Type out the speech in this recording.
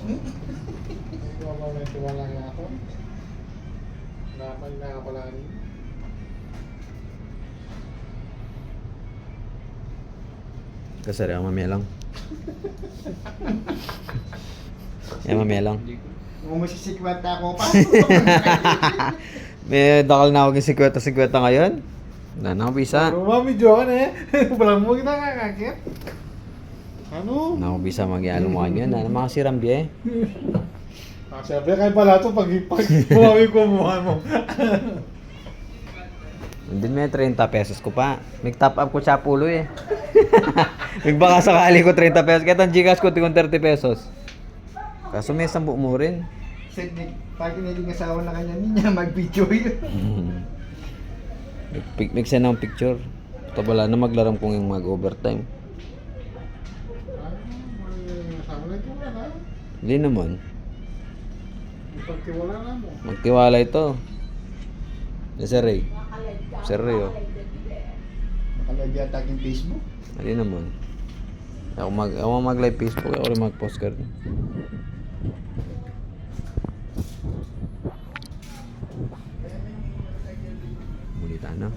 Hindi ko may tiwala nga ako. Nakapala rin. Kasari ang mamaya lang. Mamaya lang. Kung masisikwata ako pa. May dakal na ako ng 50-50 ngayon. Wala na ako bisa. Pero mami, joke na eh. Walang mo kita kakakit. Ano? Wala ako bisa mag-ialungan yun. Ano mga sirambi eh. Siyempre kayo pala ito pag bumawi ko mukha mo. Hindi may 30 pesos ko pa. Nag-top up ko sa pulo eh. Nagbaka sakali ko 30 pesos. Kahit ang Gcash ko, tingong 30 pesos. Kaso may sambu mo rin. Pag kiniling asawa na kanya niya, mag-video yun. Nag-send ng picture. Ito wala na maglaram kung yung mag-overtime. Hindi naman. Pagtiwala na mo. Magtiwala ito. Sir Ray. Sir Ray oh. Nakalagay yata yung Facebook. Hindi naman. Ako mag-live Facebook. Ako rin mag-postcard. Mulita na.